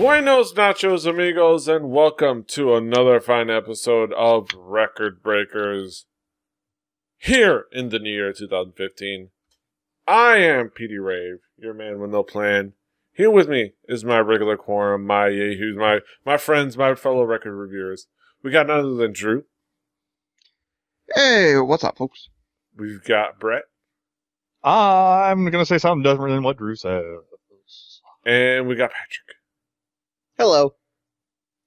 Buenos nachos, amigos, and welcome to another fine episode of Record Breakers here in the new year 2015. I am Petey Rave, your man with no plan. Here with me is my regular quorum, my yahoos, my friends, my fellow record reviewers. We got none other than Drew. Hey, what's up, folks? We've got Brett. I'm going to say something different than what Drew says. And we got Patrick. Hello.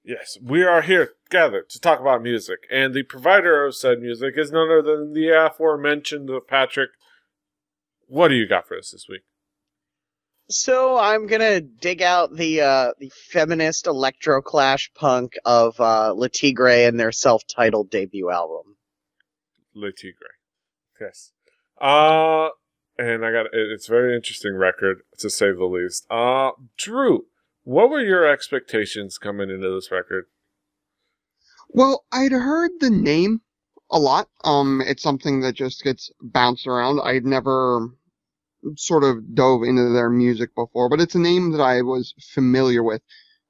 Yes, we are here gathered to talk about music, and the provider of said music is none other than the aforementioned Patrick. What do you got for us this week? So I'm gonna dig out the feminist electro clash punk of Le Tigre and their self-titled debut album. Le Tigre. Yes. And it's a very interesting record, to say the least. Drew, what were your expectations coming into this record? Well, I'd heard the name a lot. It's something that just gets bounced around. I'd never sort of dove into their music before, but it's a name that I was familiar with.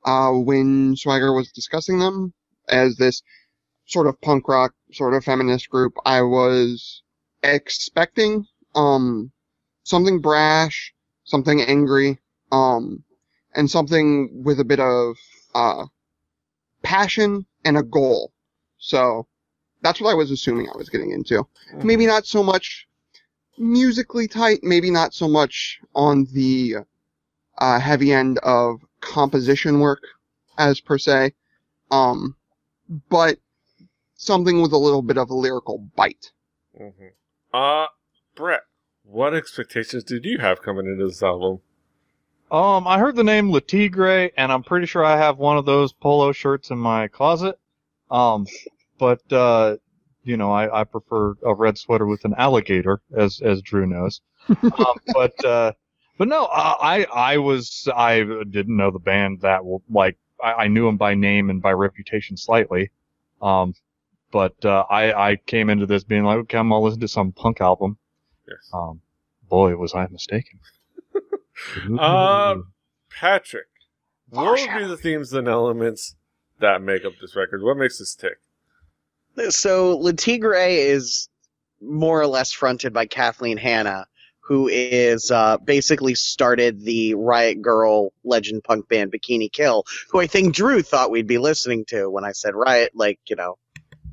When Swagger was discussing them as this sort of punk rock, sort of feminist group, I was expecting, something brash, something angry, and something with a bit of passion and a goal. So that's what I was assuming I was getting into. Maybe not so much musically tight, maybe not so much on the heavy end of composition work as per se, but something with a little bit of a lyrical bite. Mm-hmm. Brett, what expectations did you have coming into this album? I heard the name Le Tigre, and I'm pretty sure I have one of those polo shirts in my closet. But I prefer a red sweater with an alligator, as Drew knows. But no, I didn't know the band that I knew them by name and by reputation slightly. But I came into this being like, okay, I'm gonna listen to some punk album. Yes. Boy, was I mistaken. Patrick, what would be the themes and elements that make up this record? What makes this tick? So Le Tigre is more or less fronted by Kathleen Hanna, who is basically started the Riot Grrrl legend punk band Bikini Kill, who I think Drew thought we'd be listening to when I said Riot,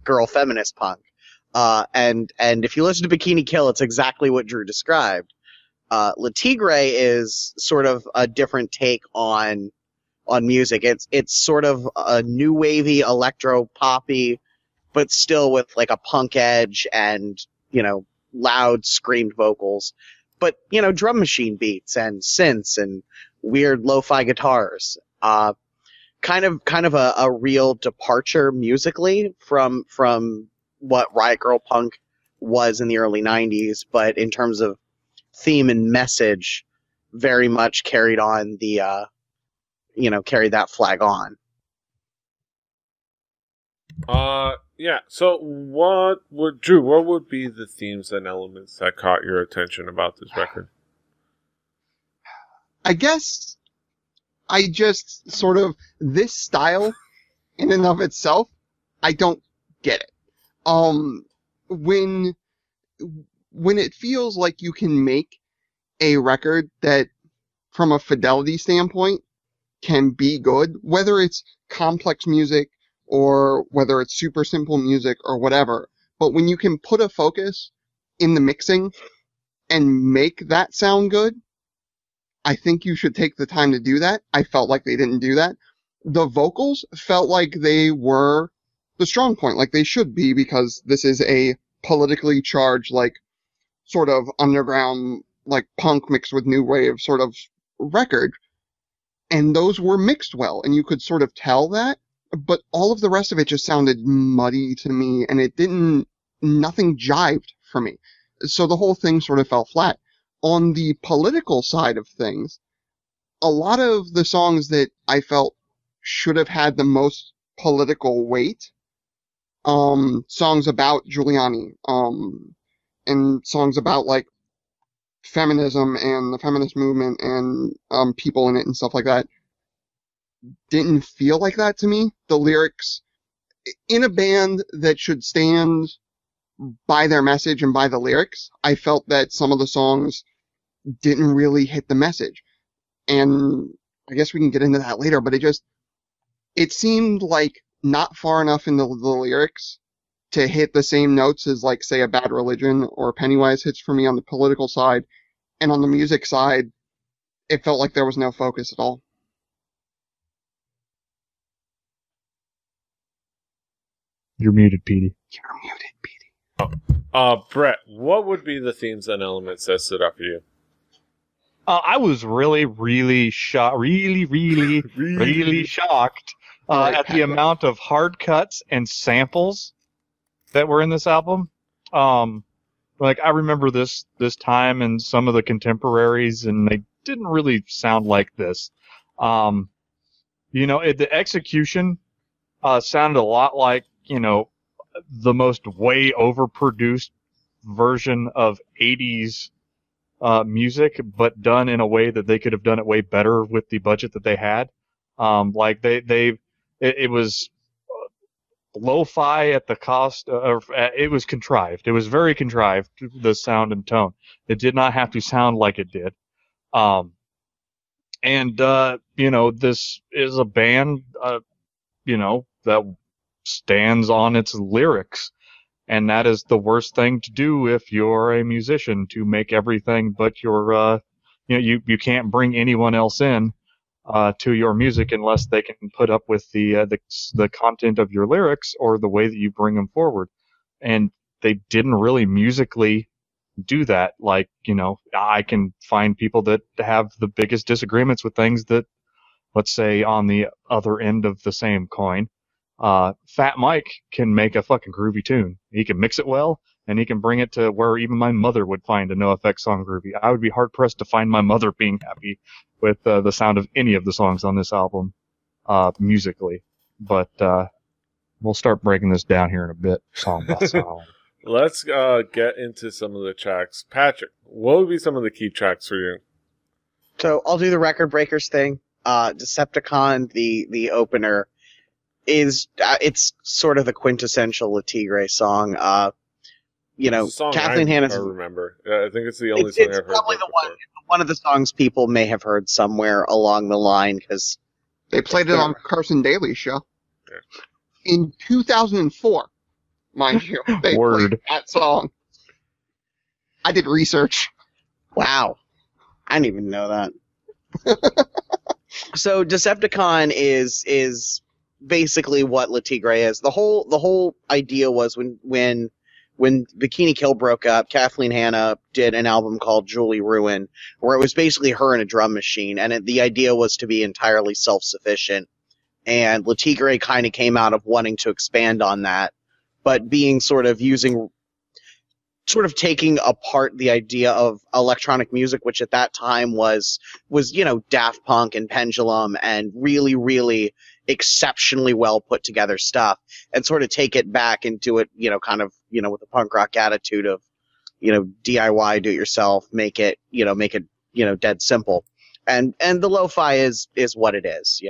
girl feminist punk. And if you listen to Bikini Kill, it's exactly what Drew described. Le Tigre is sort of a different take on music. It's sort of a new wavy electro poppy, but still with like a punk edge and, loud screamed vocals, but, drum machine beats and synths and weird lo-fi guitars. Kind of a real departure musically from what Riot Grrrl punk was in the early 90s, but in terms of theme and message, very much carried on carried that flag on. Yeah. So what would be the themes and elements that caught your attention about this record? I guess I just sort of, this style in and of itself, I don't get it. When it feels like you can make a record that, from a fidelity standpoint, can be good, whether it's complex music or whether it's super simple music or whatever, but when you can put a focus in the mixing and make that sound good, I think you should take the time to do that. I felt like they didn't do that. The vocals felt like they were the strong point, like they should be, because this is a politically charged, sort of underground, punk mixed with new wave sort of record. And those were mixed well, and you could sort of tell that, but all of the rest of it just sounded muddy to me, and nothing jived for me. So the whole thing sort of fell flat. On the political side of things, a lot of the songs that I felt should have had the most political weight, songs about Giuliani, and songs about, feminism and the feminist movement and people in it and stuff like that, didn't feel like that to me. The lyrics, in a band that should stand by their message and by the lyrics, I felt that some of the songs didn't really hit the message. And I guess we can get into that later, but it seemed like not far enough in the lyrics to hit the same notes as, like, say, a Bad Religion or Pennywise hits for me on the political side. And on the music side, it felt like there was no focus at all. You're muted, Petey. You're muted, Petey. Brett, what would be the themes and elements that stood out for you? I was really shocked at the amount of hard cuts and samples that were in this album. Like, I remember this time and some of the contemporaries, and they didn't really sound like this. The execution sounded a lot like, the most way overproduced version of 80s music, but done in a way that they could have done it way better with the budget that they had. It was lo-fi at the cost of, it was contrived. It was very contrived, the sound and tone. It did not have to sound like it did. This is a band, that stands on its lyrics. And that is the worst thing to do if you're a musician, to make everything but your, you can't bring anyone else in to your music unless they can put up with the content of your lyrics or the way that you bring them forward. And they didn't really musically do that. Like, I can find people that have the biggest disagreements with things that, let's say, on the other end of the same coin, Fat Mike can make a fucking groovy tune. He can mix it well, and he can bring it to where even my mother would find a NoFX song groovy. I would be hard-pressed to find my mother being happy with the sound of any of the songs on this album musically. But we'll start breaking this down here in a bit, song by song. Let's get into some of the tracks. Patrick, what would be some of the key tracks for you? So I'll do the Record Breakers thing. Decepticon, the opener, is it's sort of the quintessential Le Tigre song. Kathleen Hanna's. I remember. Yeah, I think it's the only song I've heard. It's probably one of the songs people may have heard somewhere along the line, because they played it on Carson Daly's show in 2004, mind you. They played that song. I did research. Wow, I didn't even know that. So Decepticon is basically what Le Tigre is. The whole idea was when Bikini Kill broke up, Kathleen Hanna did an album called Julie Ruin, where it was basically her and a drum machine, and the idea was to be entirely self-sufficient. And Le Tigre kind of came out of wanting to expand on that, but being sort of taking apart the idea of electronic music, which at that time was Daft Punk and Pendulum and really, really exceptionally well put together stuff, and sort of take it back into it, with a punk rock attitude of, DIY, do it yourself, make it dead simple. And the lo-fi is what it is.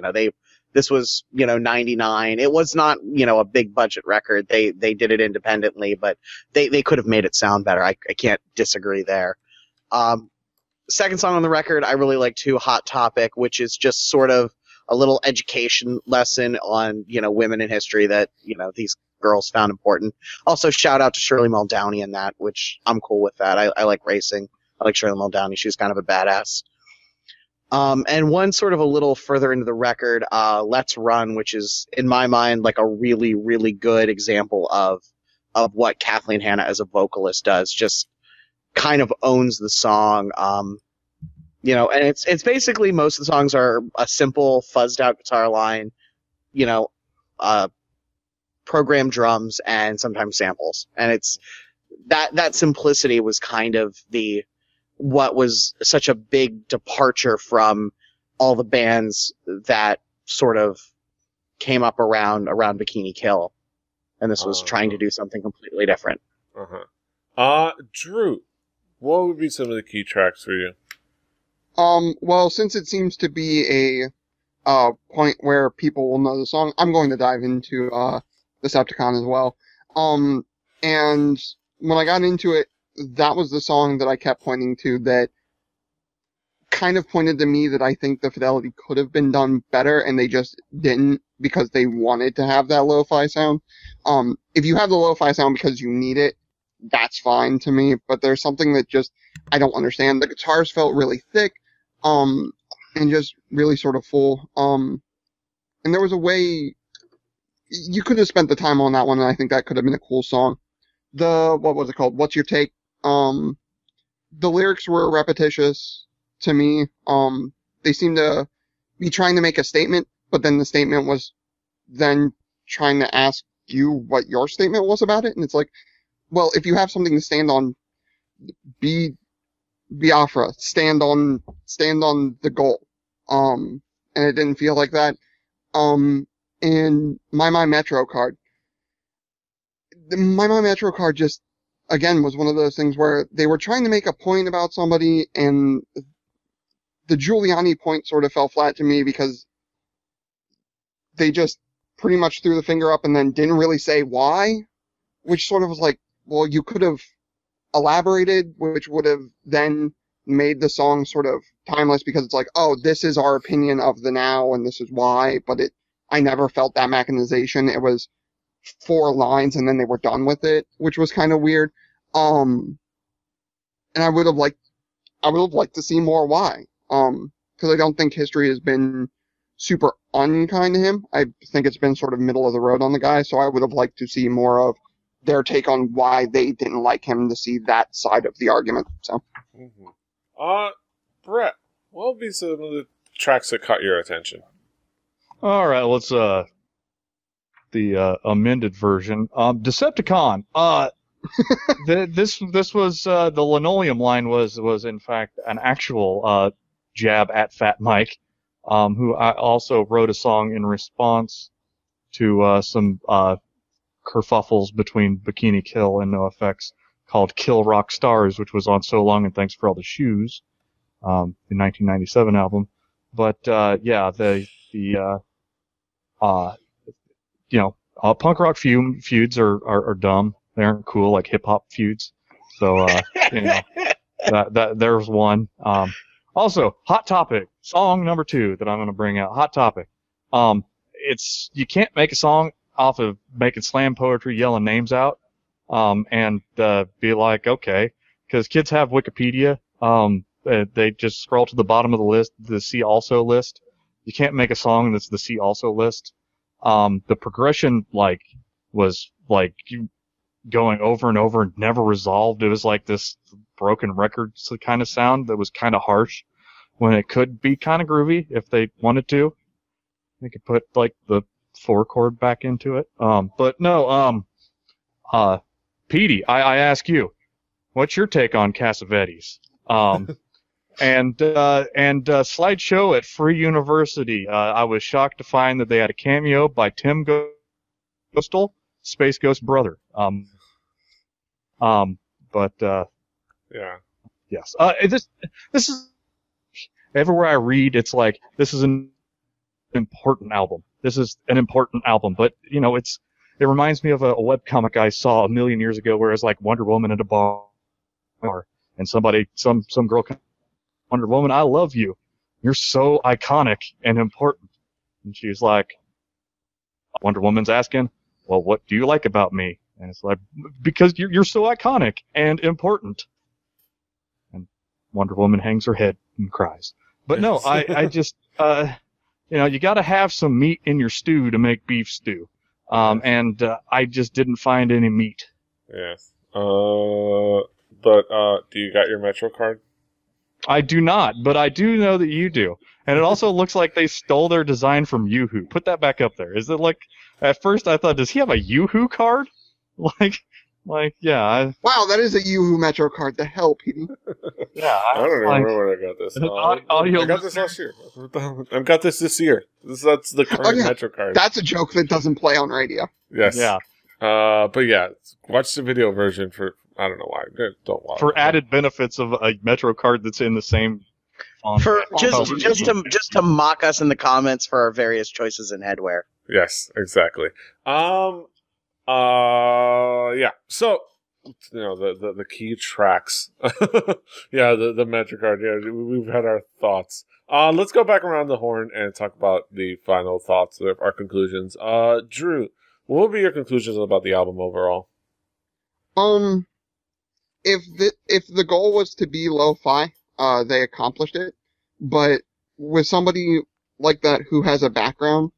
This was, 99. It was not, a big budget record. They did it independently, but they could have made it sound better. I can't disagree there. Second song on the record, I really like too, Hot Topic, which is just sort of a little education lesson on, women in history that, these girls found important. Also, shout out to Shirley Muldowney in that, which I'm cool with that. I like racing. I like Shirley Muldowney. She's kind of a badass. And one sort of a little further into the record, Let's Run, which is, in my mind, like a really, really good example of what Kathleen Hanna as a vocalist does. Just kind of owns the song. And it's basically, most of the songs are a simple fuzzed out guitar line, programmed drums and sometimes samples. And it's that simplicity was kind of what was such a big departure from all the bands that sort of came up around Bikini Kill. And this was trying to do something completely different. Drew, what would be some of the key tracks for you? Well, since it seems to be point where people will know the song. I'm going to dive into Decepticon as well. And when I got into it, that was the song that I kept pointing to that kind of pointed to me that I think the fidelity could have been done better, and they just didn't because they wanted to have that lo-fi sound. If you have the lo-fi sound because you need it, that's fine to me, but there's something that just I don't understand. The guitars felt really thick, and just really sort of full. And there was a way you could have spent the time on that one, and I think that could have been a cool song. What was it called? What's Your Take? The lyrics were repetitious to me. They seemed to be trying to make a statement, but then the statement was then trying to ask you what your statement was about it, and it's like, well, if you have something to stand on, be Biafra, stand on the goal. And it didn't feel like that. And My Metro card. The My Metro card just, again, was one of those things where they were trying to make a point about somebody, and the Giuliani point sort of fell flat to me because they just pretty much threw the finger up and then didn't really say why, which sort of was like, well, you could have elaborated, which would have then made the song sort of timeless, because it's like, oh, this is our opinion of the now and this is why, but I never felt that mechanization. It was 4 lines and then they were done with it, which was kind of weird. And I would have liked to see more why. Because I don't think history has been super unkind to him. I think it's been sort of middle of the road on the guy, so I would have liked to see more of their take on why they didn't like him, to see that side of the argument. So, Brett, what would be some of the tracks that caught your attention? All right, let's the amended version. Decepticon. This was the Linoleum line was in fact an actual jab at Fat Mike, who I also wrote a song in response to some kerfuffles between Bikini Kill and NoFX called Kill Rock Stars, which was on So Long and Thanks for All the Shoes, the 1997 album. But yeah, punk rock feuds are dumb. They aren't cool like hip hop feuds. So that there's one. Also, Hot Topic, song number 2 that I'm going to bring out. Hot Topic. You can't make a song off of making slam poetry, yelling names out, and be like, okay, because kids have Wikipedia. They just scroll to the bottom of the list, the See Also list. You can't make a song that's the See Also list. The progression was going over and over and never resolved. It was like this broken record kind of sound that was kind of harsh when it could be kind of groovy if they wanted to. They could put the 4 chord back into it. But no, Petey, I ask you, what's your take on Cassavetes? And Slideshow at Free University. I was shocked to find that they had a cameo by Tim Ghostal, Space Ghost brother. Yeah. Yes. This is everywhere I read, it's like, this is an important album. This is an important album, but it reminds me of a webcomic I saw a million years ago where it's like Wonder Woman at a bar, and some girl, Wonder Woman, I love you. You're so iconic and important. And she's like, Wonder Woman's asking, well, what do you like about me? And it's like, because you're so iconic and important. And Wonder Woman hangs her head and cries. But no, I just, you gotta have some meat in your stew to make beef stew. And I just didn't find any meat. Yes. But do you got your Metro card? I do not, but I do know that you do. And it also looks like they stole their design from Yoo-Hoo. Put that back up there. Is it at first I thought, does he have a Yoo-Hoo card? Yeah. Wow, that is a Yoo-Hoo Metro card. The hell, Petey? Yeah. I don't remember where I got this. I got this last year. I've got this year. That's the current Metro card. That's a joke that doesn't play on radio. Yes. Yeah. But yeah, watch the video version for, I don't know why. Don't watch for added benefits of a Metro card that's in the same For Oh, just to mock us in the comments for our various choices in headwear. Yes, exactly. Yeah. So, the key tracks. Yeah, the metric card. Yeah, we've had our thoughts. Let's go back around the horn and talk about the final thoughts, our conclusions. Drew, what would be your conclusions about the album overall? If the goal was to be lo-fi, they accomplished it. But with somebody like that who has a background,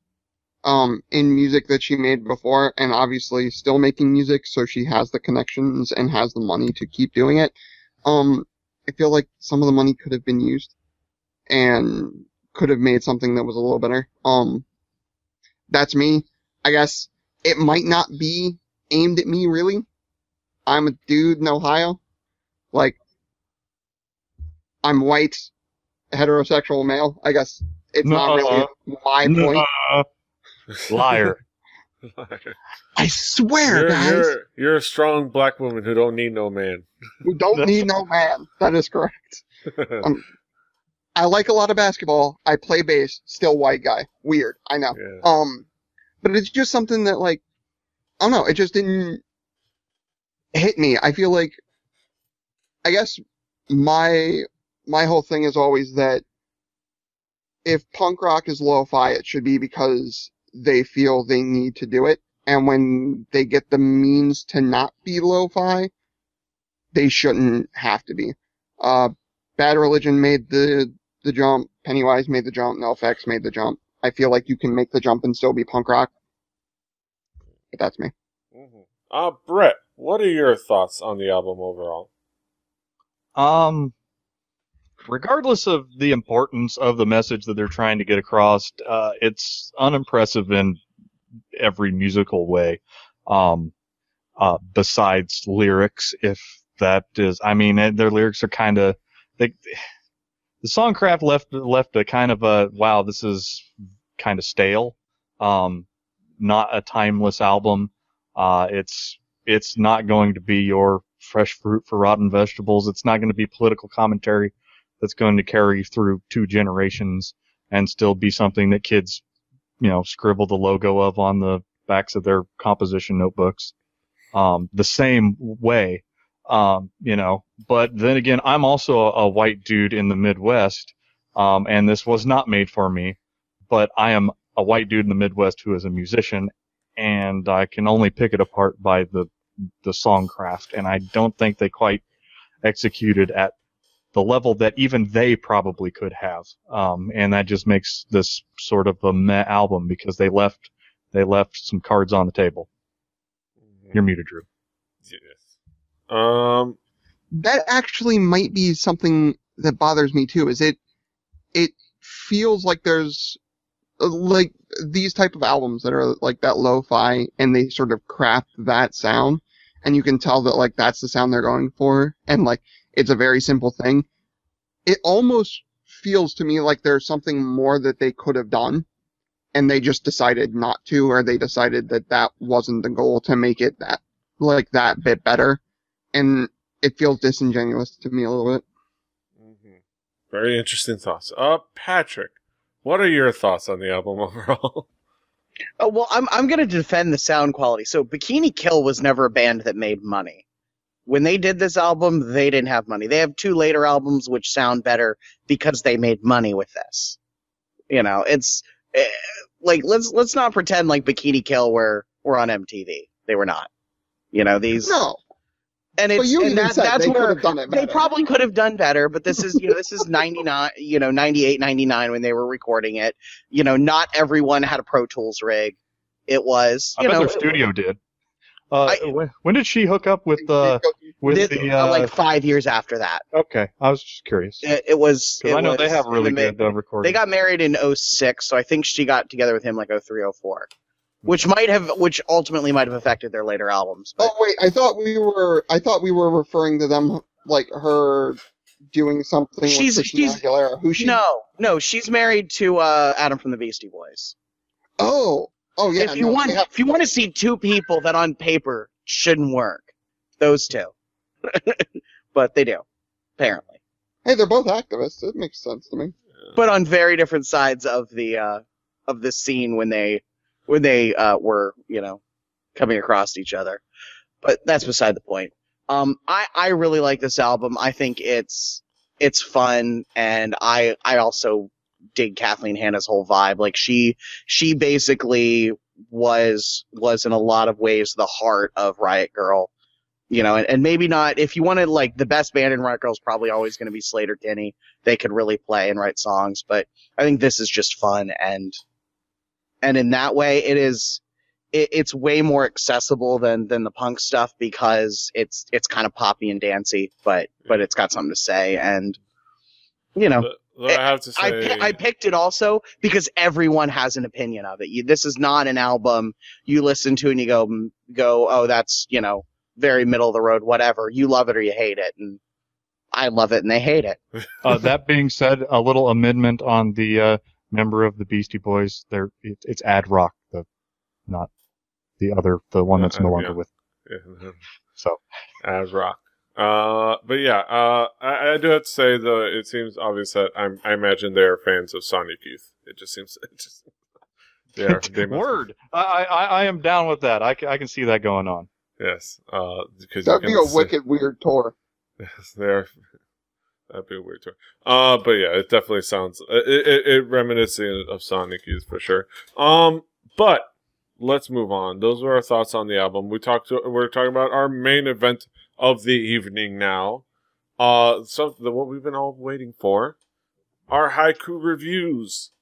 in music that she made before, and obviously still making music, so she has the connections and has the money to keep doing it, I feel like some of the money could have been used, and could have made something that was a little better. That's me. I guess it might not be aimed at me, really. I'm a dude in Ohio. Like, I'm white, heterosexual male. I guess it's not really my point. Liar. I swear, guys. You're a strong black woman who don't need no man. We don't need no man. That is correct. I like a lot of basketball. I play bass. Still white guy. Weird. I know. Yeah. But it's just something that, like, I don't know. It just didn't hit me. I feel like, I guess my whole thing is always that if punk rock is lo-fi, it should be because they feel they need to do it. And when they get the means to not be lo-fi, they shouldn't have to be. Bad Religion made the jump. Pennywise made the jump. NoFX made the jump. I feel like you can make the jump and still be punk rock. But that's me. Mm-hmm. Brett, what are your thoughts on the album overall? Regardless of the importance of the message that they're trying to get across, it's unimpressive in every musical way. Besides lyrics, if that is, I mean, their lyrics are kind of, the Songcraft left a kind of a, wow, this is kind of stale. Not a timeless album. It's not going to be your fresh fruit for rotten vegetables. It's not going to be political commentary that's going to carry through 2 generations and still be something that kids, scribble the logo of on the backs of their composition notebooks. The same way, but then again, I'm also a white dude in the Midwest, and this was not made for me, but I am a white dude in the Midwest who is a musician, and I can only pick it apart by the songcraft, and I don't think they quite executed at the level that even they probably could have. And that just makes this sort of a meh album because they left some cards on the table. You're muted, Drew. Yes. That actually might be something that bothers me too, is it feels like there's, like, these type of albums that are like that lo-fi and they sort of craft that sound, and you can tell that, like, that's the sound they're going for, and, like, it's a very simple thing. It almost feels to me like there's something more that they could have done, and they just decided not to, or they decided that that wasn't the goal to make it that bit better, and it feels disingenuous to me a little bit. Mm-hmm. Very interesting thoughts. Patrick, what are your thoughts on the album overall? Oh, well, I'm going to defend the sound quality. So Bikini Kill was never a band that made money. When they did this album, they didn't have money. They have 2 later albums which sound better because they made money with this. It's like, let's not pretend like Bikini Kill were on MTV. They were not. These. No. And it's, but you and even said that's they where could have done it better. They probably could have done better, but this is, this is 99, 98, 99 when they were recording it. Not everyone had a Pro Tools rig. It was, I bet their studio did. When did she hook up with like 5 years after that? Okay, I was just curious. It was. Because I know they have really good recording. They got married in 2006, so I think she got together with him like 2003, 2004. Which ultimately might have affected their later albums. But. Oh wait, I thought we were referring to them, like, her doing something with Christina Aguilera. Who's she? No, she's married to Adam from the Beastie Boys. Oh yeah. If you want to see 2 people that on paper shouldn't work, those 2. But they do, apparently. Hey, they're both activists. It makes sense to me. but on very different sides of the scene when they were coming across each other. But that's beside the point. I really like this album. I think it's fun, and I also dig Kathleen Hanna's whole vibe. Like she basically was in a lot of ways the heart of Riot Grrrl. And maybe not, if you wanted, like, the best band in Riot Grrrl is probably always going to be Slater Kinney. They could really play and write songs, but I think this is just fun, and in that way it's way more accessible than the punk stuff, because it's kind of poppy and dancey, but it's got something to say, and I have to say, I picked it also because everyone has an opinion of it. This is not an album you listen to and you go, oh, that's very middle of the road, whatever. You love it or you hate it, and I love it and they hate it. That being said, a little amendment on the member of the Beastie Boys. It's Ad Rock, not the one that's no longer with. Yeah. So Ad Rock. But yeah, I do have to say, though, it seems obvious that I imagine they're fans of Sonic Youth. It just seems they must word. I am down with that. I can see that going on. Yes, because That'd be a wicked weird tour. Yes, that'd be a weird tour. But yeah, it definitely sounds it reminiscent of Sonic Youth for sure. But let's move on. Those were our thoughts on the album. We're talking about our main event of the evening now. What we've been all waiting for, our haiku reviews.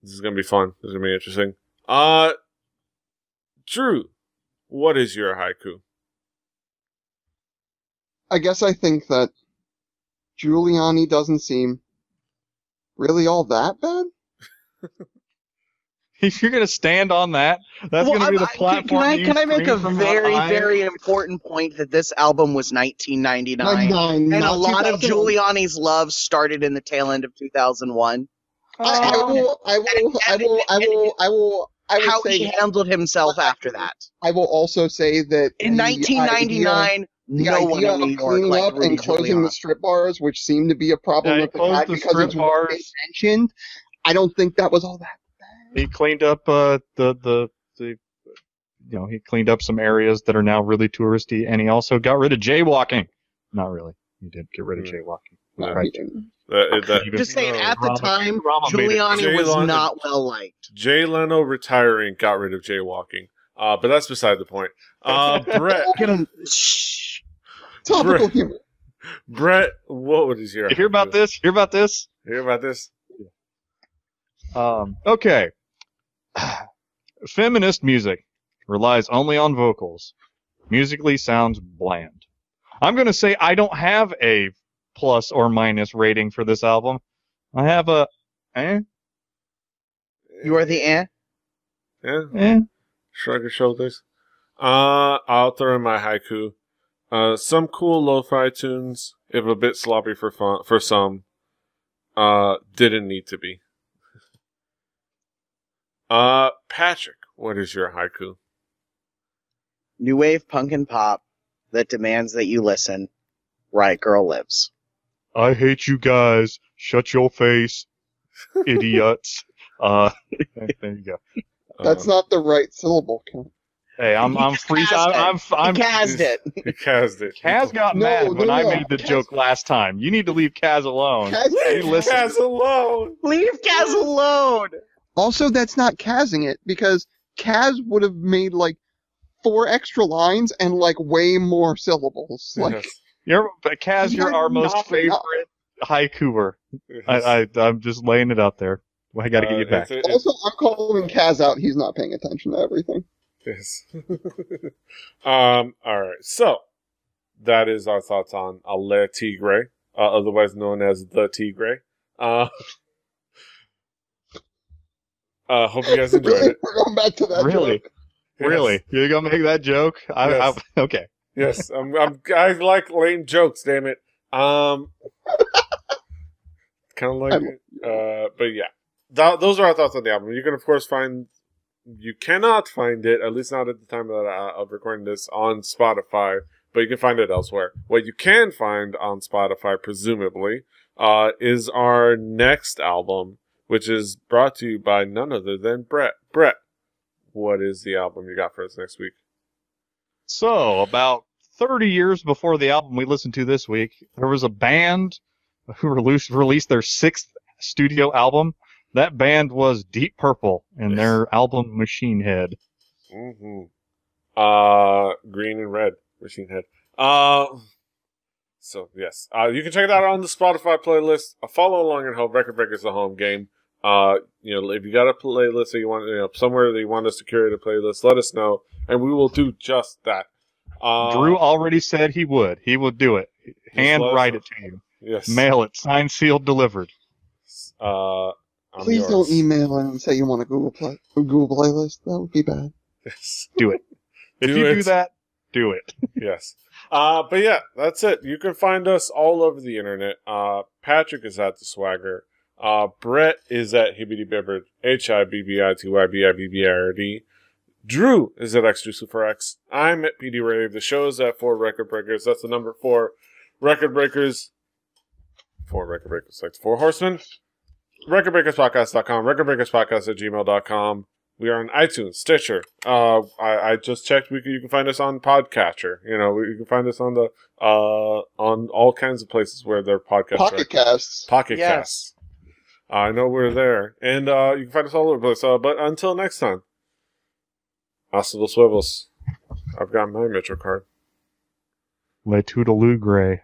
This is gonna be fun. This is gonna be interesting. Drew, what is your haiku? I guess I think that Giuliani doesn't seem really all that bad. If you're gonna stand on that, that's gonna be the platform. Can I make a very important point that this album was 1999, and a lot of Giuliani's love started in the tail end of 2001. I will how say he handled himself after that. I will also say that in 1999, no one in New York cleaning liked up and closing the strip bars, which seemed to be a problem with the guy because it's mentioned. I don't think that was all that bad. He cleaned up he cleaned up some areas that are now really touristy, and he also got rid of jaywalking. Not really. He did get rid of jaywalking. Right. Just saying, at the time, Giuliani was not well liked. Jay Leno retiring got rid of jaywalking. But that's beside the point. Brett. Get him. Topical humor. Brett, what is your... Hear about this? Hear about this? Okay. Feminist music relies only on vocals. Musically sounds bland. I'm going to say I don't have a plus or minus rating for this album. I have a eh. You are the eh? Yeah. Shrug your shoulders. I'll throw in my haiku. Some cool lo-fi tunes, if a bit sloppy for some, didn't need to be. Patrick, what is your haiku? New wave punk and pop that demands that you listen. Riot Grrrl lives. I hate you guys. Shut your face, idiots. There you go. That's not the right syllable count. Hey, I'm free. I'm Kazed it. He Kazed it. Kaz got mad when I made the joke last time. You need to leave Kaz alone. Leave Kaz alone. Leave Kaz alone. Also, that's not Kazing it, because Kaz would have made like 4 extra lines and like way more syllables. Like, Kaz, you're our most favorite haikuer. Yes. I'm just laying it out there. I got to get you back. Also, I'm calling Kaz out. He's not paying attention to everything. Yes. All right. So that is our thoughts on Le Tigre, otherwise known as the Tigre. Hope you guys enjoyed it. We're going back to that. Really? Joke. Yes. Really? You're gonna make that joke? Yes. Okay. Yes. I like lame jokes. Damn it. Kind of like it. But yeah. Those are our thoughts on the album. You can, of course, you cannot find it, at least not at the time that of recording this, on Spotify, but you can find it elsewhere. What you can find on Spotify, presumably, is our next album, which is brought to you by none other than Brett. Brett, what is the album you got for us next week? So, about 30 years before the album we listened to this week, there was a band who released their 6th studio album. That band was Deep Purple and their album Machine Head. Mm-hmm. Green and red Machine Head. So yes, you can check it out on the Spotify playlist. Follow along and help Record Breakers the home game. If you got a playlist that you want, somewhere that you want us to curate a playlist, let us know, and we will do just that. Drew already said he would. He would do it. Hand write it to you. Yes. Mail it. Signed, sealed, delivered. Please don't email in and say you want a Google playlist. That would be bad. Yes. Do it. If you do that, do it. Yes. But yeah, that's it. You can find us all over the internet. Patrick is at The Swagger. Brett is at Hibbity Bibbard, HIBBITYBIBBIRD. Drew is at X2SuperX. I'm at PD Rave. The show is at 4 Record Breakers. That's the number 4 Record Breakers. 4 Record Breakers, like the 4 Horsemen. RecordBreakersPodcast.com, RecordBreakersPodcast@gmail.com. We are on iTunes, Stitcher. I just checked. You can find us on Podcatcher. You can find us on the on all kinds of places where there are podcasts. Pocket Casts. Pocket Casts. I know we're there, and you can find us all over the place. But until next time, hasta los huevos. I've got my Metro card. Le Toodaloo Gray.